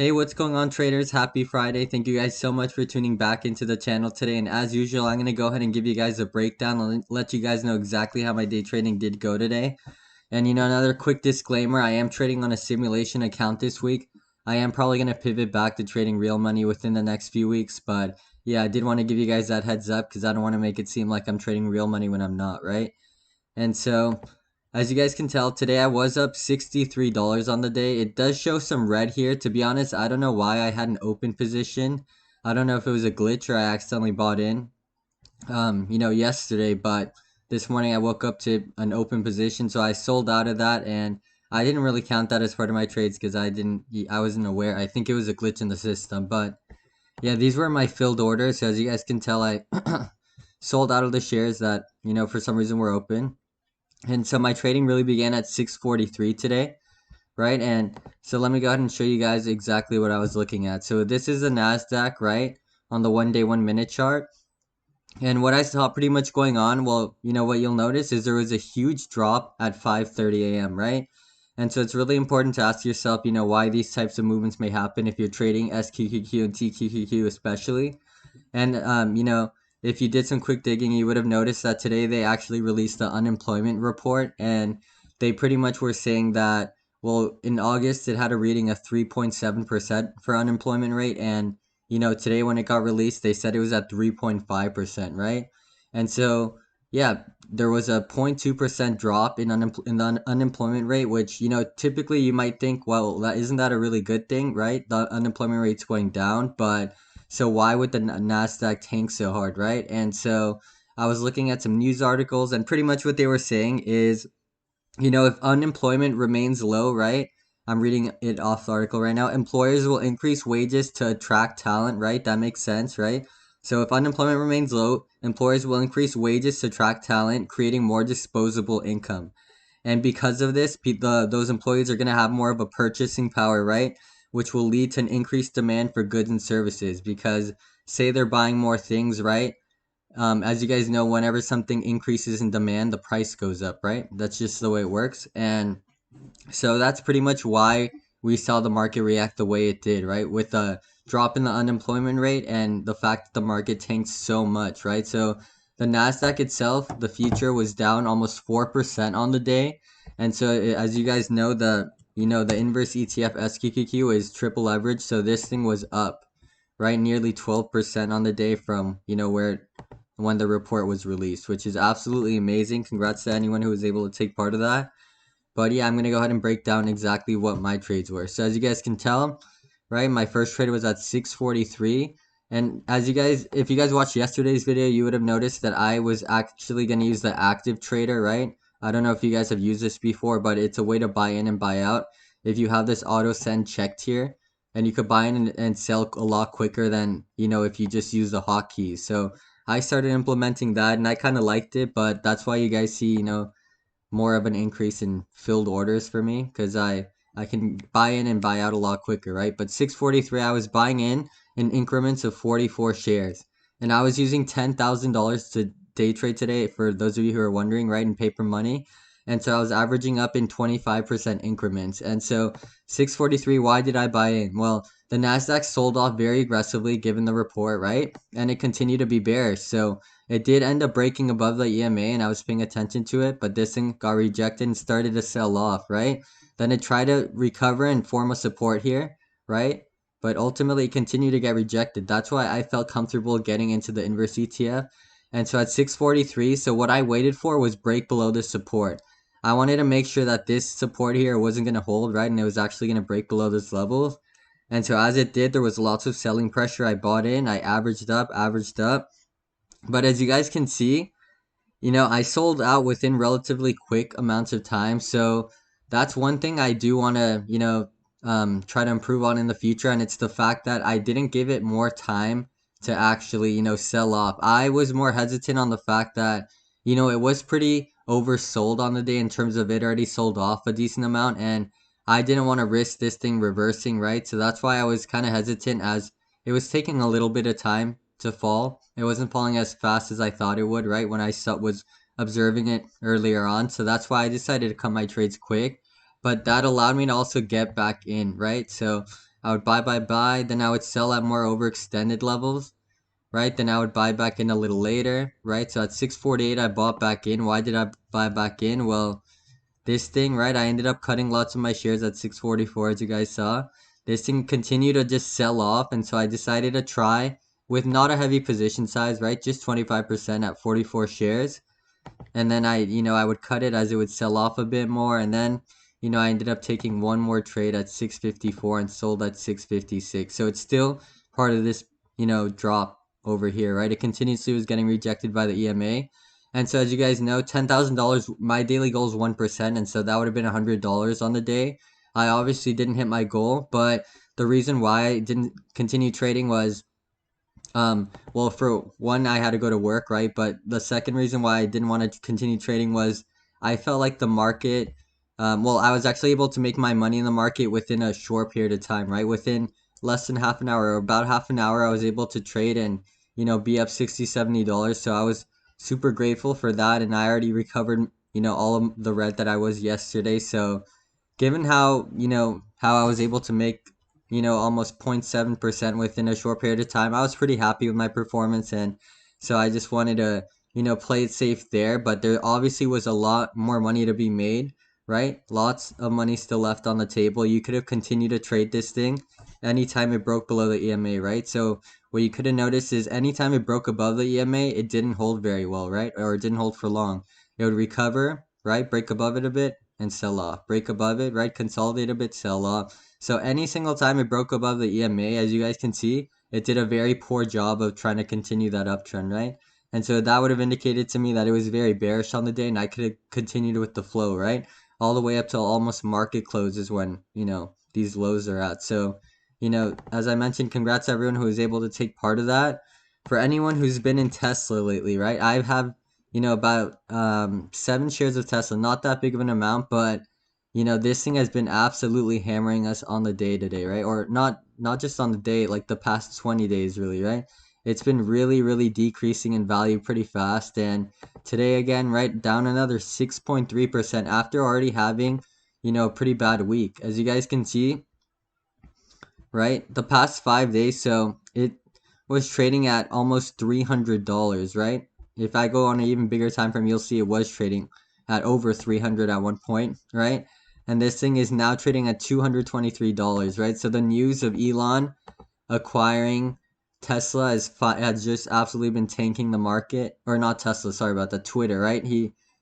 Hey, what's going on, traders? Happy Friday. Thank you guys so much for tuning back into the channel today. And as usual, I'm going to go ahead and give you guys a breakdown and let you guys know exactly how my day trading did go today. And another quick disclaimer, I am trading on a simulation account this week. I am probably going to pivot back to trading real money within the next few weeks. But yeah, I did want to give you guys that heads up because I don't want to make it seem like I'm trading real money when I'm not, right? And so, as you guys can tell, today I was up $63 on the day. It does show some red here. To be honest, I don't know why I had an open position. I don't know if it was a glitch or I accidentally bought in, yesterday, but this morning I woke up to an open position, so I sold out of that, and I didn't really count that as part of my trades because I wasn't aware. I think it was a glitch in the system, but yeah, these were my filled orders. So as you guys can tell, I sold out of the shares that, for some reason were open. And so my trading really began at 6:43 today, right? And so let me go ahead and show you guys exactly what I was looking at. So this is the NASDAQ, right? On the 1 day, 1 minute chart. And what I saw pretty much going on, well, what you'll notice is there was a huge drop at 5:30 a.m., right? And so it's really important to ask yourself, why these types of movements may happen if you're trading SQQQ and TQQQ especially. And if you did some quick digging, you would have noticed that today they actually released the unemployment report, and they pretty much were saying that, well, in August it had a reading of 3.7% for unemployment rate, and today when it got released, they said it was at 3.5%, right? And so yeah, there was a 0.2% drop in the unemployment rate, which typically you might think, well, that isn't that a really good thing, right? The unemployment rate's going down, but so why would the Nasdaq tank so hard, right? And so I was looking at some news articles, and pretty much what they were saying is, if unemployment remains low, right? I'm reading it off the article right now. Employers will increase wages to attract talent, right? That makes sense, right? So if unemployment remains low, employers will increase wages to attract talent, creating more disposable income. And because of this, those employees are going to have more of a purchasing power, right? Which will lead to an increased demand for goods and services because say they're buying more things, right? As you guys know, whenever something increases in demand, the price goes up, right? That's just the way it works. And so that's pretty much why we saw the market react the way it did, right? With a drop in the unemployment rate and the fact that the market tanked so much, right? So the Nasdaq itself, the future was down almost 4% on the day. And so as you guys know, the inverse ETF SQQQ is triple leverage, so this thing was up, right? Nearly 12% on the day from, where when the report was released, which is absolutely amazing. Congrats to anyone who was able to take part of that. But yeah, I'm going to go ahead and break down exactly what my trades were. So as you guys can tell, right, my first trade was at 6:43. And as if you guys watched yesterday's video, you would have noticed that I was actually going to use the active trader, right? I don't know if you guys have used this before, but it's a way to buy in and buy out. If you have this auto send checked here, and you could buy in and sell a lot quicker than, if you just use the hotkeys. So I started implementing that and I kind of liked it, but that's why you guys see, more of an increase in filled orders for me because I can buy in and buy out a lot quicker, right? But 6:43, I was buying in increments of 44 shares, and I was using $10,000 to day trade today. For those of you who are wondering, right, in paper money, and so I was averaging up in 25% increments. And so 6:43, why did I buy in? Well, the Nasdaq sold off very aggressively given the report, right? And it continued to be bearish. So it did end up breaking above the EMA and I was paying attention to it, but this thing got rejected and started to sell off, right? Then it tried to recover and form a support here, right? But ultimately it continued to get rejected. That's why I felt comfortable getting into the inverse ETF. And so at 6:43, so what I waited for was break below the support. I wanted to make sure that this support here wasn't going to hold, right? And it was actually going to break below this level. And so as it did, there was lots of selling pressure. I bought in, I averaged up. But as you guys can see, I sold out within relatively quick amounts of time. So that's one thing I do want to, try to improve on in the future. And it's the fact that I didn't give it more time to actually, sell off. I was more hesitant on the fact that, it was pretty oversold on the day in terms of it already sold off a decent amount. And I didn't want to risk this thing reversing, right? So that's why I was kind of hesitant as it was taking a little bit of time to fall. It wasn't falling as fast as I thought it would, right? When I was observing it earlier on. So that's why I decided to cut my trades quick. But that allowed me to also get back in, right? So I would buy, then I would sell at more overextended levels, right? Then I would buy back in a little later, right? So at 648, I bought back in. Why did I buy back in? Well, this thing, right? I ended up cutting lots of my shares at 644, as you guys saw. This thing continued to just sell off, and so I decided to try with not a heavy position size, right? Just 25% at 44 shares. And then I would cut it as it would sell off a bit more, and then I ended up taking one more trade at 654 and sold at 656. So it's still part of this drop over here, right? It continuously was getting rejected by the EMA. And so as you guys know, $10,000, my daily goal is 1%, and so that would have been $100 on the day. I obviously didn't hit my goal, but the reason why I didn't continue trading was well, for one, I had to go to work, right? But the second reason why I didn't want to continue trading was I felt like the market, well, I was actually able to make my money in the market within a short period of time, right? Within less than half an hour or about half an hour, I was able to trade and, be up $60, $70. So I was super grateful for that. And I already recovered, all of the red that I was yesterday. So, given how how I was able to make almost 0.7% within a short period of time, I was pretty happy with my performance, and so I just wanted to play it safe there. But there obviously was a lot more money to be made, right? Lots of money still left on the table. You could have continued to trade this thing anytime it broke below the EMA, right? So what you could have noticed is anytime it broke above the EMA, it didn't hold very well, right? Or it didn't hold for long. It would recover, right? Break above it a bit and sell off. Break above it, right? Consolidate a bit, sell off. So any single time it broke above the EMA, as you guys can see, it did a very poor job of trying to continue that uptrend, right? And so that would have indicated to me that it was very bearish on the day, and I could have continued with the flow, right? All the way up till almost market closes when, these lows are at. So, as I mentioned, congrats to everyone who was able to take part of that. For anyone who's been in Tesla lately, right? I have about 7 shares of Tesla, not that big of an amount, but this thing has been absolutely hammering us on the day today, right? Or not just on the day, like the past 20 days, really, right? It's been really, really decreasing in value pretty fast, and today again, right, down another 6.3% after already having, a pretty bad week. As you guys can see, right? The past 5 days, so it was trading at almost $300, right? If I go on an even bigger time frame, you'll see it was trading at over 300 at one point, right? And this thing is now trading at $223, right? So the news of Elon acquiring Tesla has just absolutely been tanking the market, or not Tesla, sorry about that, Twitter, right?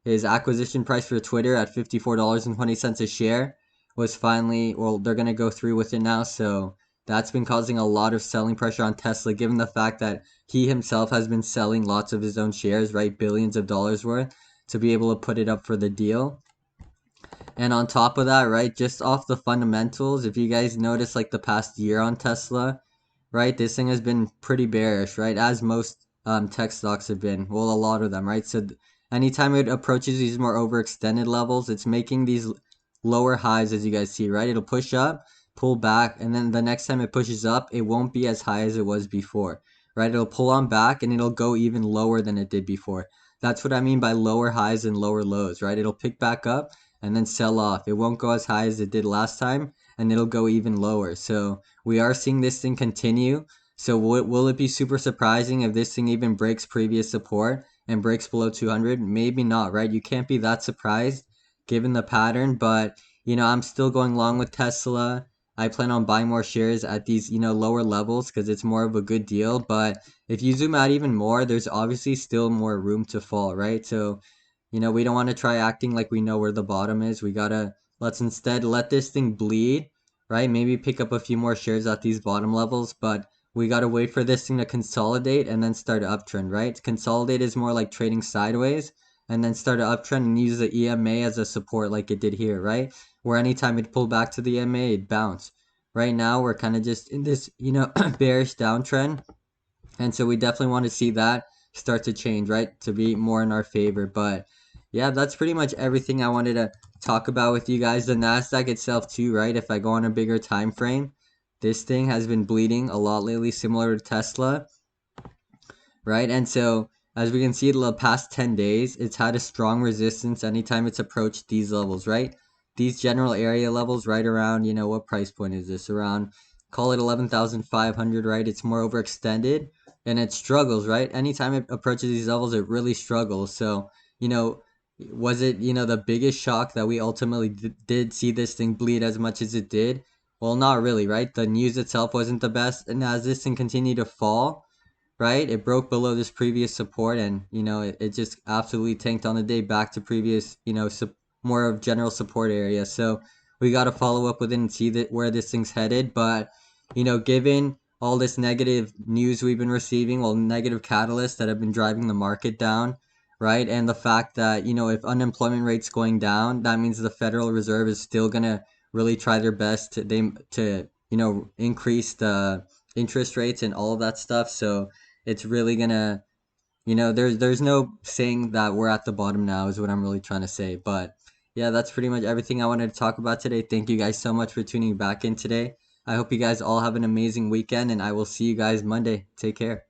His acquisition price for Twitter at $54.20 a share was finally, well, they're gonna go through with it now, so that's been causing a lot of selling pressure on Tesla, given the fact that he himself has been selling lots of his own shares, right, billions of dollars worth, to be able to put it up for the deal. And on top of that, right, just off the fundamentals, if you guys notice like the past year on Tesla, right, this thing has been pretty bearish, right, as most tech stocks have been. Well, a lot of them, right? So anytime it approaches these more overextended levels, it's making these lower highs, as you guys see, right? It'll push up, pull back, and then the next time it pushes up, it won't be as high as it was before, right? It'll pull on back and it'll go even lower than it did before. That's what I mean by lower highs and lower lows, right? It'll pick back up and then sell off. It won't go as high as it did last time, and it'll go even lower. So we are seeing this thing continue. So will it be super surprising if this thing even breaks previous support and breaks below 200? Maybe not, right? You can't be that surprised given the pattern, but I'm still going long with Tesla. I plan on buying more shares at these, lower levels because it's more of a good deal. But if you zoom out even more, there's obviously still more room to fall, right? So we don't want to try acting like we know where the bottom is. We gotta let's instead let this thing bleed, right? Maybe pick up a few more shares at these bottom levels, but we gotta wait for this thing to consolidate and then start an uptrend, right? Consolidate is more like trading sideways and then start an uptrend and use the EMA as a support like it did here, right? Where anytime it pulled back to the EMA, it bounced. Right now, we're kind of just in this, bearish downtrend. And so we definitely want to see that start to change, right? To be more in our favor. But yeah, that's pretty much everything I wanted to talk about with you guys. The Nasdaq itself too, right? If I go on a bigger time frame, this thing has been bleeding a lot lately, similar to Tesla, right? And so as we can see, the past 10 days, it's had a strong resistance anytime it's approached these levels, right? These general area levels right around, what price point is this? Around call it 11,500, right? It's more overextended and it struggles, right? Anytime it approaches these levels, it really struggles. So, you know, was it, the biggest shock that we ultimately did see this thing bleed as much as it did? Well, not really, right? The news itself wasn't the best. And as this thing continued to fall, right? It broke below this previous support and, it just absolutely tanked on the day back to previous, more of general support area. So we got to follow up with it and see that where this thing's headed. But, given all this negative news we've been receiving, well, negative catalysts that have been driving the market down, right? And the fact that, if unemployment rate's going down, that means the Federal Reserve is still going to really try their best to increase the interest rates and all of that stuff. So it's really gonna, there's no saying that we're at the bottom now is what I'm really trying to say. But yeah, that's pretty much everything I wanted to talk about today. Thank you guys so much for tuning back in today. I hope you guys all have an amazing weekend and I will see you guys Monday. Take care.